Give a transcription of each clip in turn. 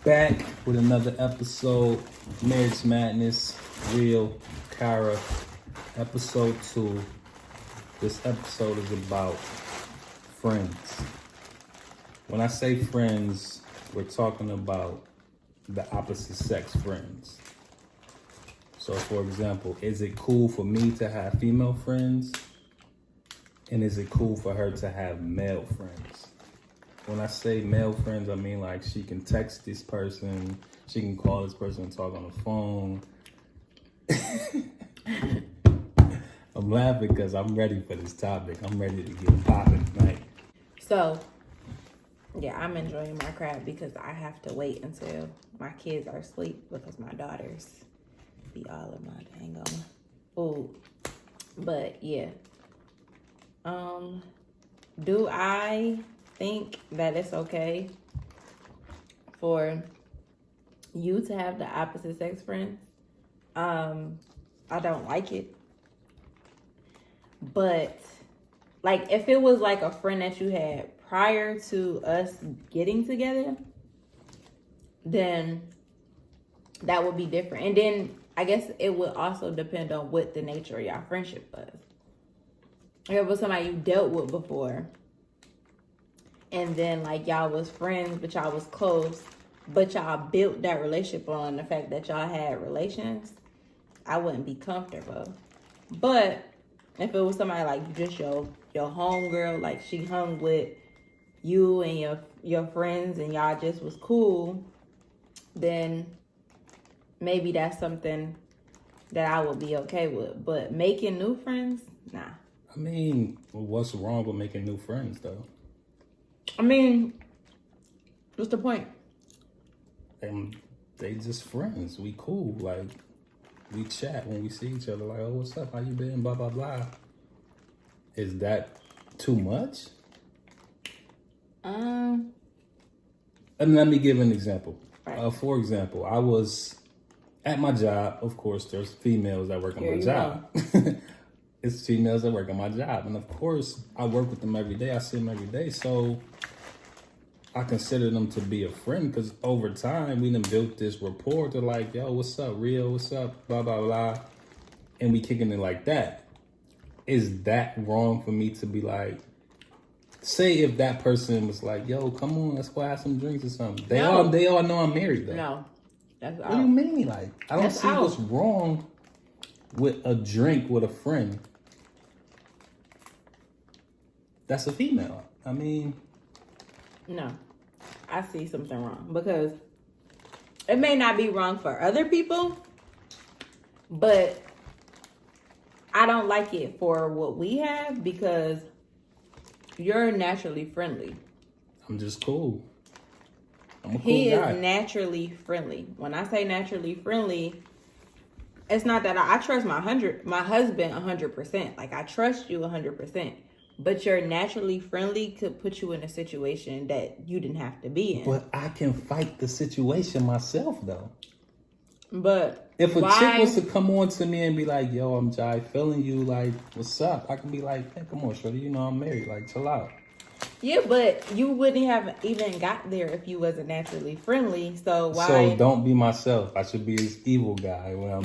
Back with another episode, Marriage Madness, Real, Kara, episode 2. This episode is about friends. When I say friends, we're talking about the opposite sex friends. So for example, is it cool for me to have female friends? And is it cool for her to have male friends? When I say male friends, I mean like she can text this person, she can call this person and talk on the phone. I'm laughing because I'm ready for this topic. I'm ready to get popping tonight. So, yeah, I'm enjoying my crap because I have to wait until my kids are asleep because my daughters be all in my dang on food. But yeah, do I think that it's okay for you to have the opposite sex friends? I don't like it. But like if it was like a friend that you had prior to us getting together, then that would be different. And then I guess it would also depend on what the nature of your friendship was. If it was somebody you dealt with before, and then like y'all was friends, but y'all was close, but y'all built that relationship on the fact that y'all had relations, I wouldn't be comfortable. But if it was somebody like just your homegirl, like she hung with you and your friends and y'all just was cool, then maybe that's something that I would be okay with. But making new friends, nah. I mean, what's wrong with making new friends though? I mean, what's the point? They just friends. We cool. Like, we chat when we see each other. Like, oh, what's up? How you been? Blah, blah, blah. Is that too much? And let me give an example. Right. For example, I was at my job. Of course, there's females that work on my job. It's females that work on my job. And of course, I work with them every day. I see them every day. So I consider them to be a friend because over time, we done built this rapport. They're like, yo, what's up, Real? What's up? Blah, blah, blah. And we kicking it like that. Is that wrong for me to be like, say if that person was like, yo, come on, let's go have some drinks or something. They all know I'm married though. No. That's what do you mean? Like, I don't see what's wrong with a drink with a friend. That's a female. I mean, no, I see something wrong because it may not be wrong for other people, but I don't like it for what we have because you're naturally friendly. I'm just cool. I'm a cool He guy. is naturally friendly. When I say naturally friendly, it's not that I trust my husband 100%. Like I trust you 100%. But you're naturally friendly could put you in a situation that you didn't have to be in. But I can fight the situation myself, though. But if a chick was to come on to me and be like, yo, I'm Jai feeling you, like, what's up? I can be like, hey, come on, shorty, you know I'm married. Like, chill out. Yeah, but you wouldn't have even got there if you wasn't naturally friendly. So why? So don't be myself. I should be this evil guy when I'm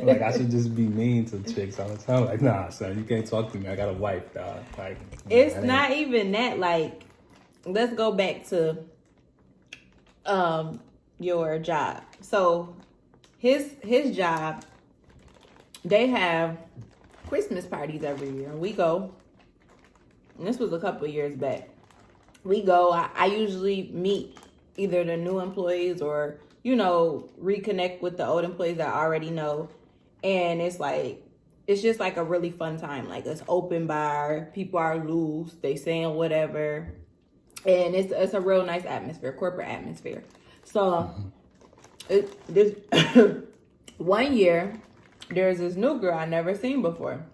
like, I should just be mean to chicks all the time. Like, nah, son, you can't talk to me. I got a wife, dog. Like, it's not even that. Like, let's go back to your job. So his job, they have Christmas parties every year, and we go. And this was a couple of years back. We go, I usually meet either the new employees or, you know, reconnect with the old employees that I already know. And it's just like a really fun time. Like it's open bar, people are loose, they saying whatever. And it's a real nice atmosphere, corporate atmosphere. So this one year, there's this new girl I never seen before.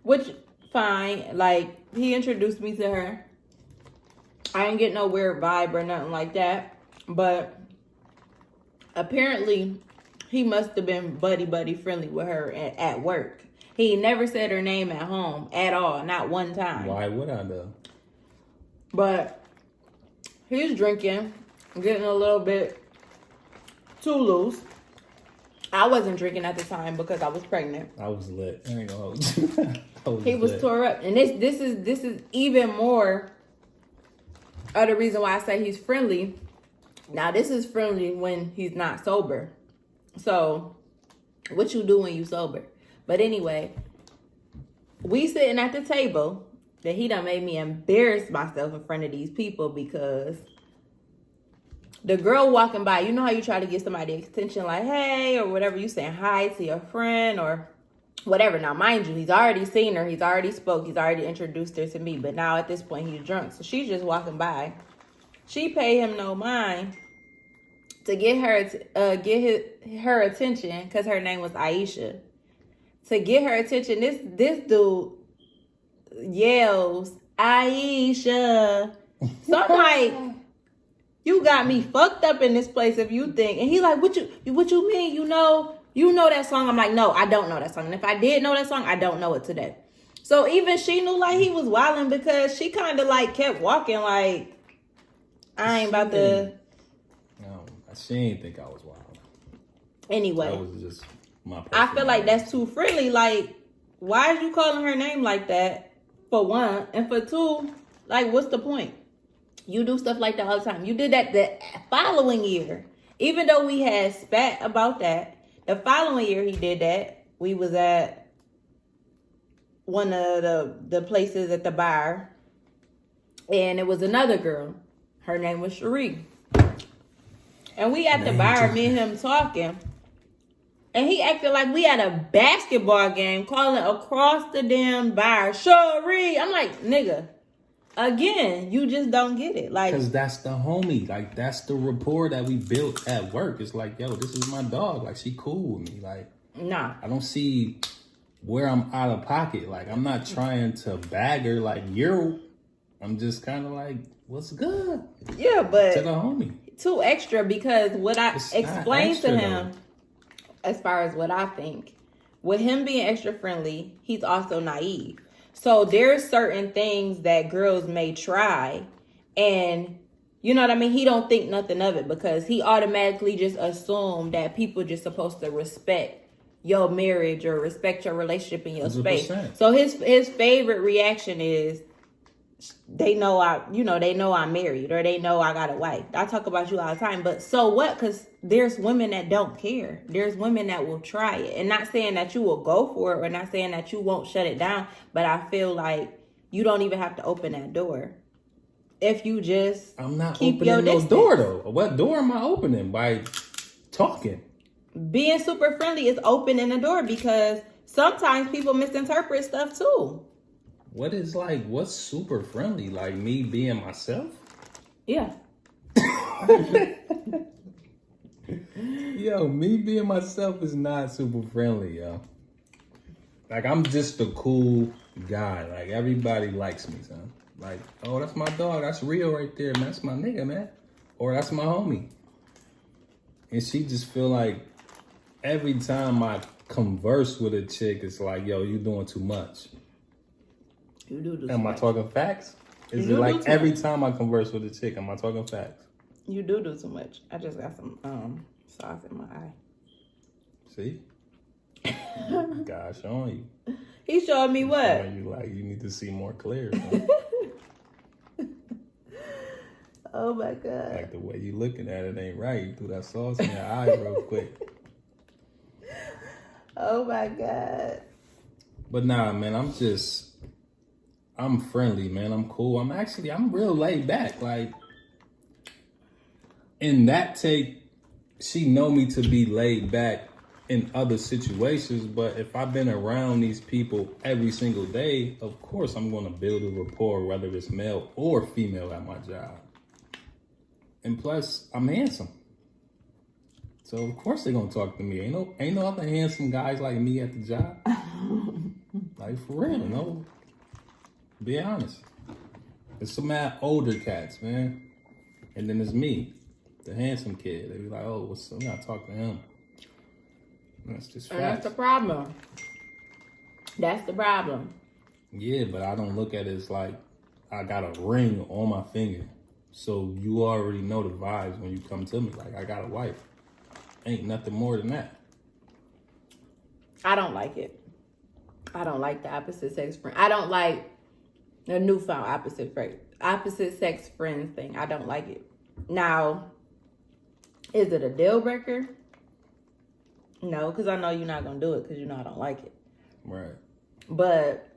Which fine, like he introduced me to her. I didn't get no weird vibe or nothing like that, but apparently he must have been buddy friendly with her at work. He never said her name at home at all, not one time. Why would I though? But he's drinking getting a little bit too loose. I wasn't drinking at the time because I was pregnant. I was lit. I ain't gonna hold you. He was tore up, and this is even more of the reason why I say he's friendly. Now this is friendly when he's not sober. So, what you do when you sober? But anyway, we sitting at the table. That he done made me embarrass myself in front of these people because the girl walking by, you know how you try to get somebody attention, like, hey, or whatever, you saying hi to your friend or whatever. Now, mind you, he's already seen her. He's already spoke. He's already introduced her to me. But now at this point, he's drunk. So she's just walking by. She paid him no mind to get her attention because her name was Aisha. To get her attention, this dude yells, Aisha. So I'm like, you got me fucked up in this place if you think. And he like, what you mean? You know that song? I'm like, no, I don't know that song. And if I did know that song, I don't know it today. So even she knew like he was wilding because she kind of like kept walking like, I ain't about to. No, she ain't think I was wild. Anyway. That was just my I feel like that's too friendly. Like, why is you calling her name like that? For one. And for two, like, what's the point? You do stuff like that all the time. You did that the following year. Even though we had spat about that, the following year he did that. We was at one of the places at the bar. And it was another girl. Her name was Cherie. And we at the bar, me and him talking. And he acted like we had a basketball game, calling across the damn bar, Cherie. I'm like, nigga, again, you just don't get it. Like, because that's the homie. Like, that's the rapport that we built at work. It's like, yo, this is my dog. Like, she cool with me. Like, nah. I don't see where I'm out of pocket. Like, I'm not trying to bag her. Like, I'm just kind of like, what's good? Yeah, but to the homie. Too extra because what I explained to him, though. As far as what I think, with him being extra friendly, he's also naive. So there's certain things that girls may try and you know what I mean? He don't think nothing of it because he automatically just assumed that people just supposed to respect your marriage or respect your relationship in your 100%. space. So his favorite reaction is they know I'm married or they know I got a wife. I talk about you all the time, but so what? Because there's women that don't care. There's women that will try it. And not saying that you will go for it or not saying that you won't shut it down, but I feel like you don't even have to open that door. If you just I'm not keep opening your no distance. door though. What door am I opening? By talking. Being super friendly is opening the door because sometimes people misinterpret stuff too. What's super friendly? Like me being myself? Yeah. Yo, me being myself is not super friendly, yo. Like, I'm just a cool guy. Like, everybody likes me, son. Like, oh, that's my dog. That's real right there, man. That's my nigga, man. Or that's my homie. And she just feel like every time I converse with a chick, it's like, yo, you doing too much. You do Am I talking facts? Is it like every time I converse with a chick, am I talking facts? You do too much. I just got some sauce in my eye. See? God showing you. He showing me what? Showing you like you need to see more clear. Oh my God. Like the way you looking at it ain't right. You threw that sauce in your eye real quick. Oh my God. But nah, man, I'm friendly, man. I'm cool. I'm real laid back. Like, in that take, she know me to be laid back in other situations. But if I've been around these people every single day, of course I'm going to build a rapport, whether it's male or female at my job. And plus, I'm handsome. So of course they're going to talk to me. Ain't no other handsome guys like me at the job. Like, for real, no. Be honest. There's some mad older cats, man. And then there's me, the handsome kid. They be like, oh, what's up? We gotta talk to him. That's just facts. And that's the problem. That's the problem. Yeah, but I don't look at it as like I got a ring on my finger. So you already know the vibes when you come to me. Like, I got a wife. Ain't nothing more than that. I don't like it. I don't like the opposite sex friend. I don't like the newfound opposite sex friends thing. I don't like it. Now, is it a deal breaker? No, because I know you're not going to do it because you know I don't like it. Right. But,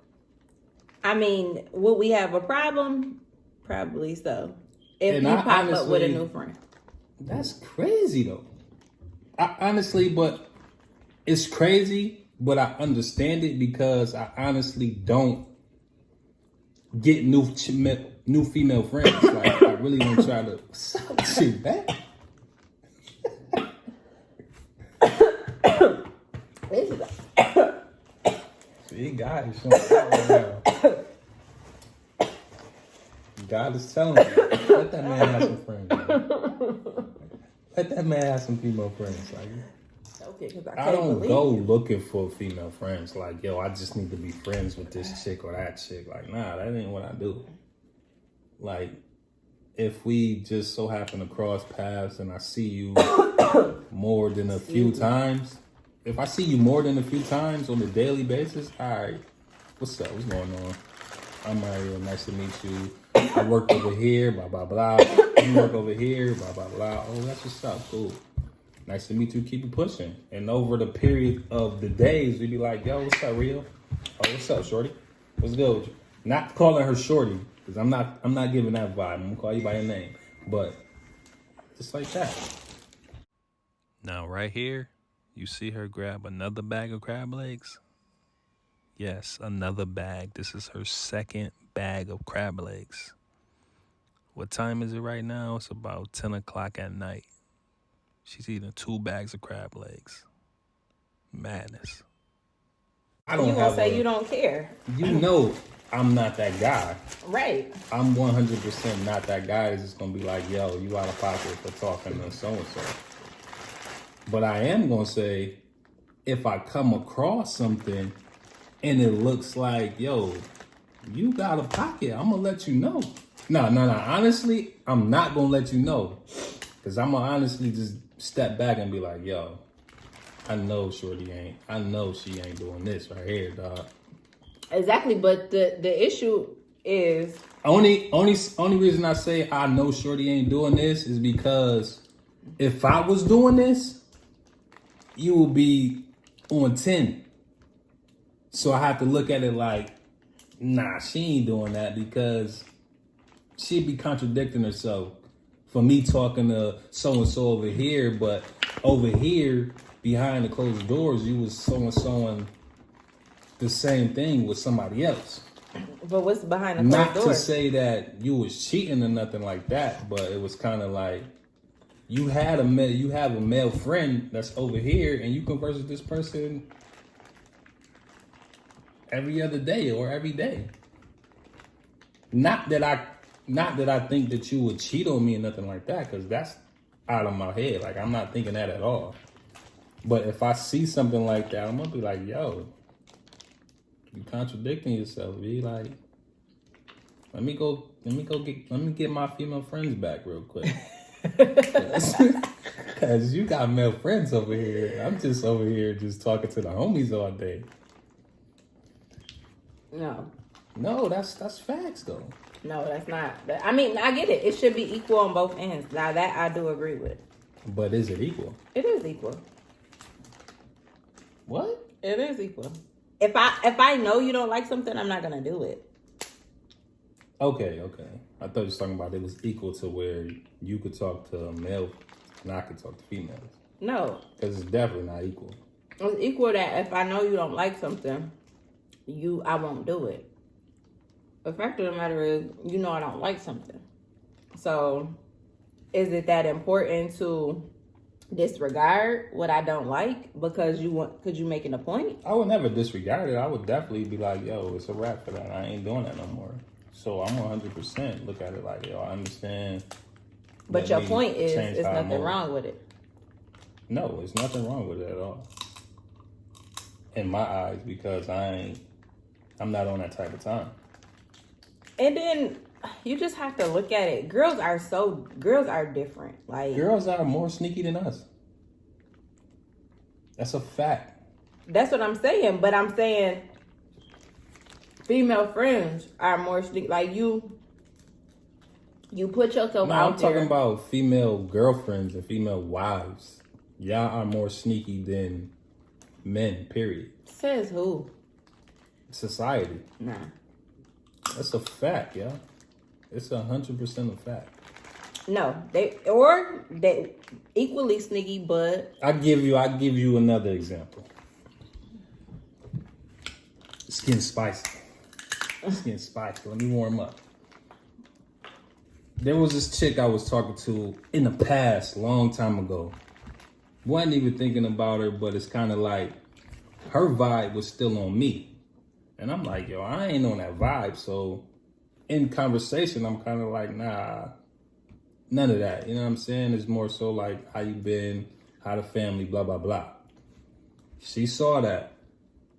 I mean, would we have a problem? Probably so. If you pop up with a new friend. That's crazy, though. But it's crazy, but I understand it because I honestly don't get new female friends. Like, I really don't try to shit back. See, God is showing right now. God is telling me, let that man have some friends. Man. Let that man have some female friends. Like, okay, because I don't go looking for female friends. Like, yo, I just need to be friends with this chick or that chick. Like, nah, that ain't what I do. Like, if we just so happen to cross paths and I see you more than a few times, if I see you more than a few times on a daily basis, all right, what's up? What's going on? I'm Mario. Nice to meet you. I work over here, blah, blah, blah. You work over here, blah, blah, blah. Oh, that's what's up. Cool. Nice to meet you. Keep it pushing. And over the period of the days, we'd be like, yo, what's up, Rio? Oh, what's up, shorty? What's good with you? Not calling her shorty, because I'm not giving that vibe. I'm going to call you by your name. But just like that. Now, right here, you see her grab another bag of crab legs? Yes, another bag. This is her second bag of crab legs. What time is it right now? It's about 10 o'clock at night. She's eating 2 bags of crab legs. Madness. I don't gonna say you don't care. You know I'm not that guy. Right. I'm 100% not that guy that's just going to be like, yo, you out of pocket for talking to so-and-so. But I am going to say, if I come across something and it looks like, yo, you got a pocket, I'm going to let you know. No. Honestly, I'm not going to let you know. Because I'm going to honestly just step back and be like, yo, I know I know she ain't doing this right here, dog. Exactly, but the issue is... Only reason I say I know shorty ain't doing this is because if I was doing this, you would be on 10. So I have to look at it like, nah, she ain't doing that because she'd be contradicting herself for me talking to so-and-so over here, but over here, behind the closed doors, you was so-and-soing the same thing with somebody else. But what's behind the closed doors? Not to say that you was cheating or nothing like that, but it was kind of like you have a male friend that's over here, and you converse with this person every other day or every day. Not that I think that you would cheat on me or nothing like that, because that's out of my head. Like, I'm not thinking that at all. But if I see something like that, I'm gonna be like, yo, you contradicting yourself, B. Like, let me get my female friends back real quick. Cause you got male friends over here. I'm just over here just talking to the homies all day. No, that's facts though. No, that's not. I mean, I get it. It should be equal on both ends. Now that I do agree with. But is it equal? It is equal. What? It is equal. If I know you don't like something, I'm not gonna do it. Okay. I thought you were talking about it was equal to where you could talk to a male and I could talk to females. No. Because it's definitely not equal. It's equal that if I know you don't like something, I won't do it. The fact of the matter is, you know I don't like something. So, is it that important to disregard what I don't like because you making a point? I would never disregard it. I would definitely be like, yo, it's a wrap for that. I ain't doing that no more. So I'm 100% look at it like, yo, I understand. But your point is, there's nothing wrong with it. No, there's nothing wrong with it at all. In my eyes, because I'm not on that type of time. And then you just have to look at it. Girls are different. Like, girls are more sneaky than us. That's a fact. That's what I'm saying. But I'm saying female friends are more sneaky. Like, you put yourself out I'm there. talking about female girlfriends and female wives. Y'all are more sneaky than men, period. Says who? Society. Nah. That's a fact, yeah. It's 100% a fact. No, they equally sneaky, but I give you another example. It's getting spicy. Let me warm up. There was this chick I was talking to in the past, long time ago. Wasn't even thinking about her, but it's kind of like her vibe was still on me. And I'm like, yo, I ain't on that vibe. So in conversation, I'm kind of like, nah, none of that. You know what I'm saying? It's more so like, how you been? How the family? Blah, blah, blah. She saw that.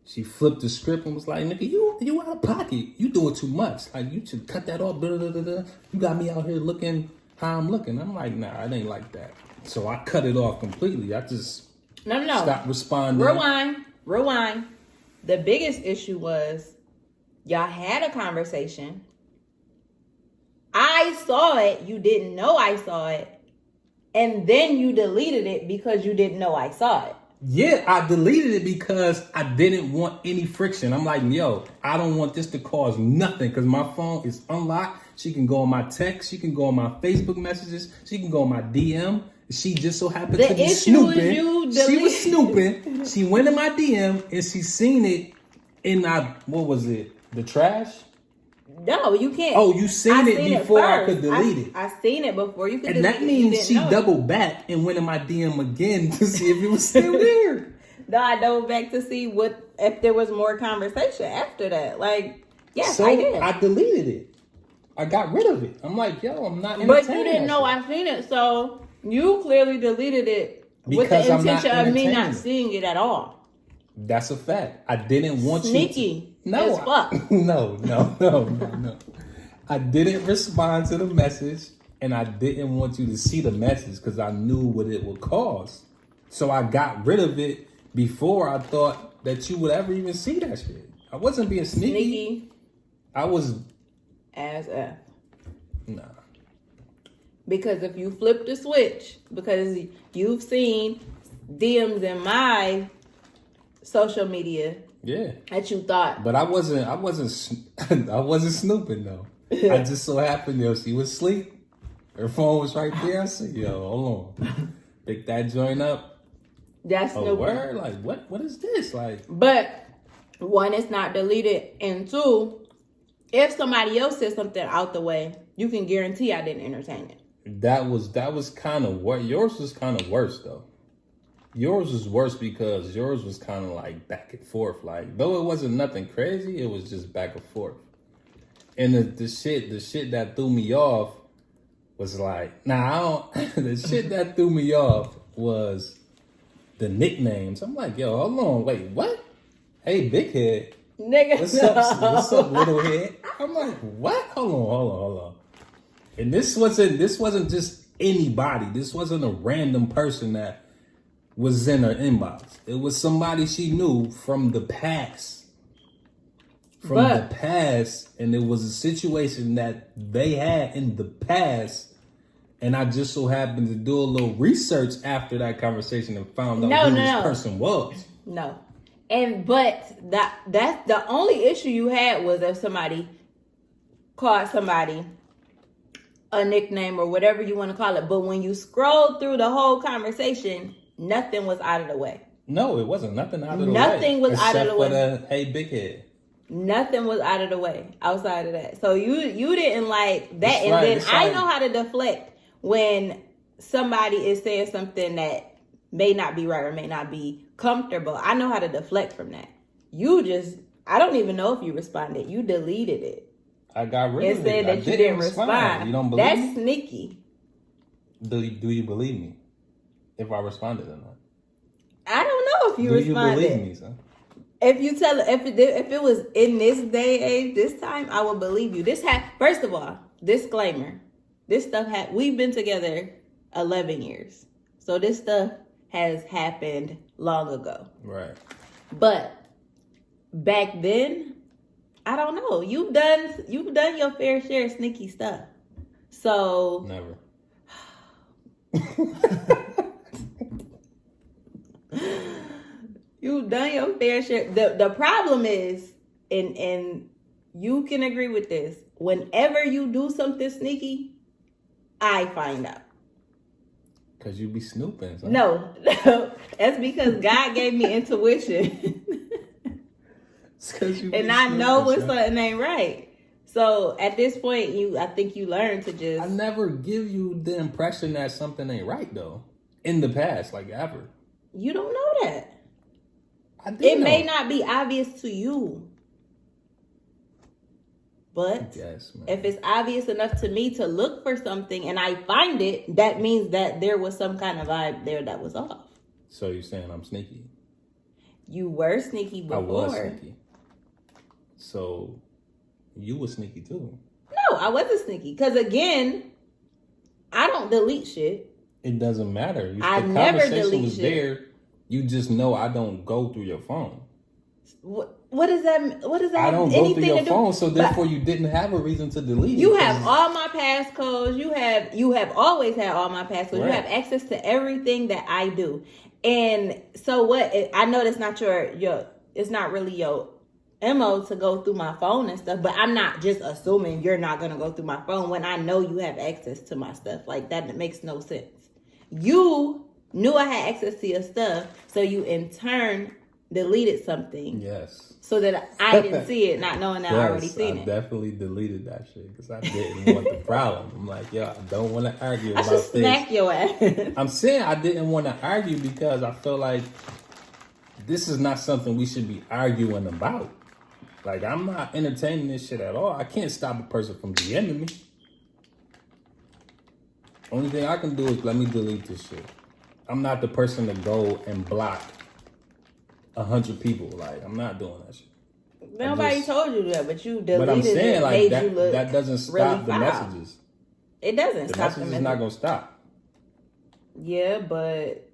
She flipped the script and was like, nigga, you out of pocket. You doing too much. Like, you should cut that off. Blah, blah, blah, blah. You got me out here looking how I'm looking. I'm like, nah, it ain't like that. So I cut it off completely. I just stopped responding. Rewind. The biggest issue was y'all had a conversation. I saw it. You didn't know I saw it. And then you deleted it because you didn't know I saw it. Yeah, I deleted it because I didn't want any friction. I'm like, yo, I don't want this to cause nothing because my phone is unlocked. She can go on my text. She can go on my Facebook messages. She can go on my DM. She just so happened to be snooping. She was snooping. She went in my DM and she seen it in what was it? The trash? No, you can't. Oh, you seen it before I could delete it. I seen it before you could delete it. And that means she doubled back and went in my DM again to see if it was still there. No, I doubled back to see if there was more conversation after that. Like, yes, so I did. I deleted it. I got rid of it. I'm like, yo, I'm not entertaining. But you didn't know I seen it, so you clearly deleted it with the intention of me not seeing it at all. That's a fact. I didn't want sneaky. No, as fuck. No. I didn't respond to the message, and I didn't want you to see the message because I knew what it would cause. So I got rid of it before I thought that you would ever even see that shit. I wasn't being sneaky. I was as F. Nah. Because if you flip the switch, because you've seen DMs in my social media. Yeah. That you thought. But I wasn't snooping though. I just so happened, yo, she was asleep. Her phone was right there. I said, yo, hold on. Pick that joint up. That's no word. Like, what is this? Like, but one, it's not deleted, and two, if somebody else says something out the way, you can guarantee I didn't entertain it. That was kind of what yours was kind of worse though. Yours was worse because yours was kind of like back and forth. Like, though it wasn't nothing crazy, it was just back and forth. And the shit that threw me off was like, the shit that threw me off was the nicknames. I'm like, yo, hold on, wait, what? Hey, big head. Nigga, what's up, little head? I'm like, what? Hold on. And this wasn't just anybody. This wasn't a random person that was in her inbox. It was somebody she knew from the past. And it was a situation that they had in the past. And I just so happened to do a little research after that conversation and found out who this person was. No. But that's the only issue you had was if somebody called somebody a nickname or whatever you want to call it. But when you scroll through the whole conversation, nothing was out of the way. No, it wasn't nothing out of the way. Nothing was out of the way. Except for the, hey, big head. Nothing was out of the way outside of that. So you didn't like that. And then I know how to deflect when somebody is saying something that may not be right or may not be comfortable. I know how to deflect from that. I don't even know if you responded. You deleted it. I got rid of it. And said that you didn't respond. You don't believe me? That's sneaky. Do you believe me? If I responded or not? I don't know if you responded. Do you believe me, son? If it was in this day and age, this time, I would believe you. First of all, disclaimer. This stuff we've been together 11 years. So this stuff has happened long ago. Right. But back then, I don't know. You've done your fair share of sneaky stuff. So never. You've done your fair share. The problem is, and you can agree with this, whenever you do something sneaky, I find out. Because you be snooping. So. No. That's because God gave me intuition. And I know when something ain't right. So at this point, I think you learn to just... I never give you the impression that something ain't right, though. In the past, like ever. You don't know that. I do It know. may not be obvious to you. But if it's obvious enough to me to look for something and I find it, that means that there was some kind of vibe there that was off. So you're saying I'm sneaky? You were sneaky before. I was sneaky. So you were sneaky too. No, I wasn't sneaky. Because again, I don't delete shit. It doesn't matter. I never delete was shit. There. You just know I don't go through your phone. What does that? What does that? I don't go through your phone, so therefore you didn't have a reason to delete it. You have all my passcodes. You have always had all my passcodes. Right. You have access to everything that I do. And so what? I know that's not your. It's not really your MO to go through my phone and stuff. But I'm not just assuming you're not gonna go through my phone when I know you have access to my stuff. Like that makes no sense. You knew I had access to your stuff, so you in turn deleted something. Yes. So that I didn't see it, not knowing that I already seen it. I definitely deleted that shit because I didn't want the problem. I'm like, yo, I don't want to argue about this. Smack your ass. I'm saying I didn't want to argue because I feel like this is not something we should be arguing about. Like, I'm not entertaining this shit at all. I can't stop a person from DMing me. Only thing I can do is let me delete this shit. I'm not the person to go and block 100 people. Like, I'm not doing that shit. Nobody told you that, but you deleted but I'm saying, it, like, made that, you look that doesn't stop really the messages. It doesn't stop the message is not going to stop. Yeah, but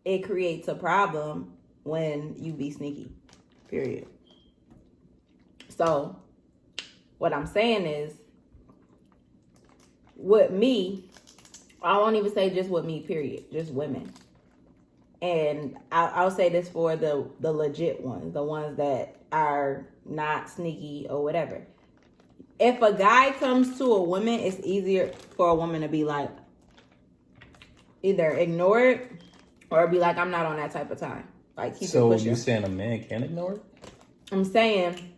it creates a problem when you be sneaky. Period. So, what I'm saying is, with me, I won't even say just with me, period. Just women. And I'll say this for the legit ones, the ones that are not sneaky or whatever. If a guy comes to a woman, it's easier for a woman to be like, either ignore it or be like, I'm not on that type of time. Like, keep it pushing. So you saying a man can't ignore it? I'm saying,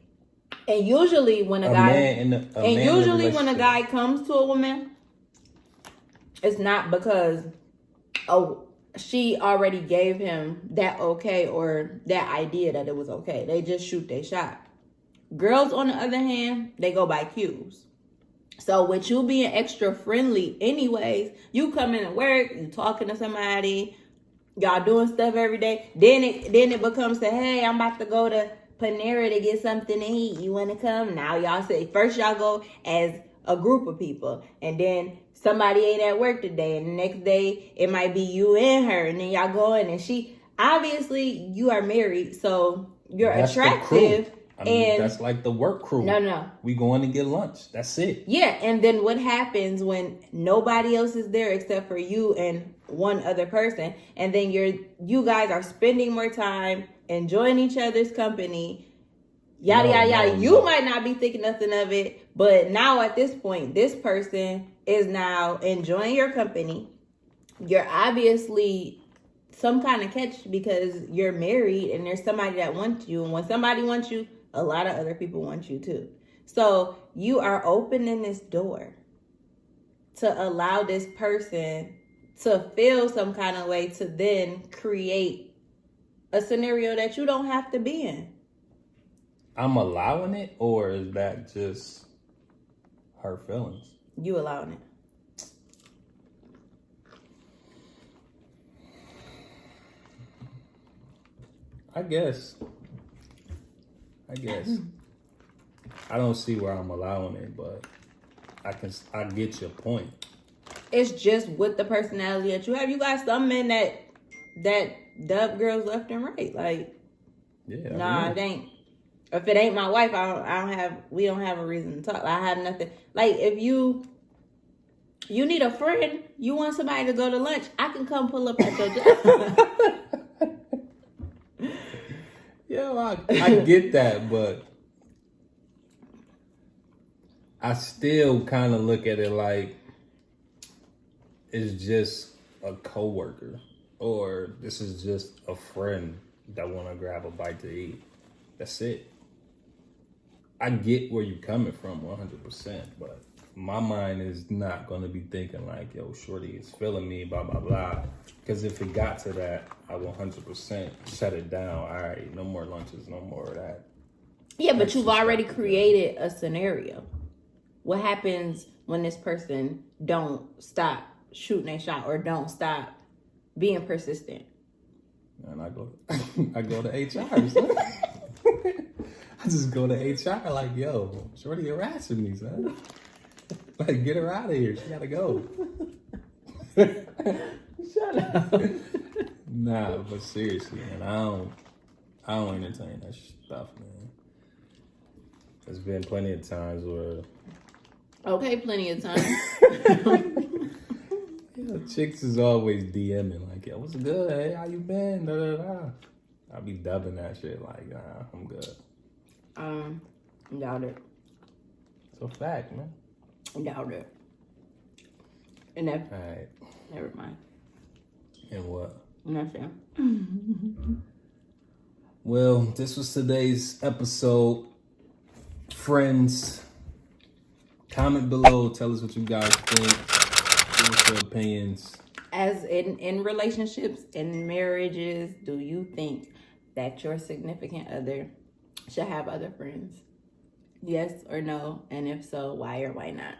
and usually when a guy, when a guy comes to a woman, it's not because, she already gave him that okay or that idea that it was okay. They just shoot their shot. Girls, on the other hand, they go by cues. So with you being extra friendly anyways, you come in and work, you talking to somebody, y'all doing stuff every day. Then it becomes to, hey, I'm about to go to Panera to get something to eat. You want to come? Now y'all say, first y'all go as a group of people. And then somebody ain't at work today. And the next day, it might be you and her. And then y'all go in and obviously you are married. So you're attractive. And that's like the work crew. No. We going to get lunch. That's it. Yeah. And then what happens when nobody else is there except for you and one other person? And then you guys are spending more time enjoying each other's company. Yada, yada, yada. You might not be thinking nothing of it. But now at this point, this person is now enjoying your company. You're obviously some kind of catch because you're married and there's somebody that wants you. And when somebody wants you, a lot of other people want you too. So you are opening this door to allow this person to feel some kind of way to then create a scenario that you don't have to be in. I'm allowing it, or is that just her feelings? You allowing it. I guess. I don't see where I'm allowing it, but I get your point. It's just with the personality that you have. You got some men that dub girls left and right. Like, yeah, nah, it ain't. If it ain't my wife, we don't have a reason to talk. I have nothing. Like, if you need a friend, you want somebody to go to lunch, I can come pull up at your job. Yeah, I get that, but I still kind of look at it like it's just a coworker, or this is just a friend that want to grab a bite to eat. That's it. I get where you're coming from 100%, but my mind is not going to be thinking like, yo, shorty is feeling me, blah, blah, blah. Because if it got to that, I will 100% shut it down. All right, no more lunches, no more of that. Yeah, but you've already created a scenario. What happens when this person don't stop shooting a shot or don't stop being persistent? And I go to HR. Son. I just go to HR like, yo, shorty harassing me, son. Like, get her out of here. She gotta go. Shut up. Nah, but seriously, man, I don't entertain that stuff, man. There's been plenty of times where Okay, plenty of time. chicks is always DMing like, yo, what's good? Hey, how you been? Da, da, da. I'll be dubbing that shit like, nah, I'm good. Doubt it. It's a fact, man. Doubt it. And that. All right. Never mind. And what? Nothing. Well, this was today's episode. Friends, comment below. Tell us what you guys think. Give us your opinions. As in relationships and marriages, do you think that your significant other should have other friends? Yes or no? And if so, why or why not?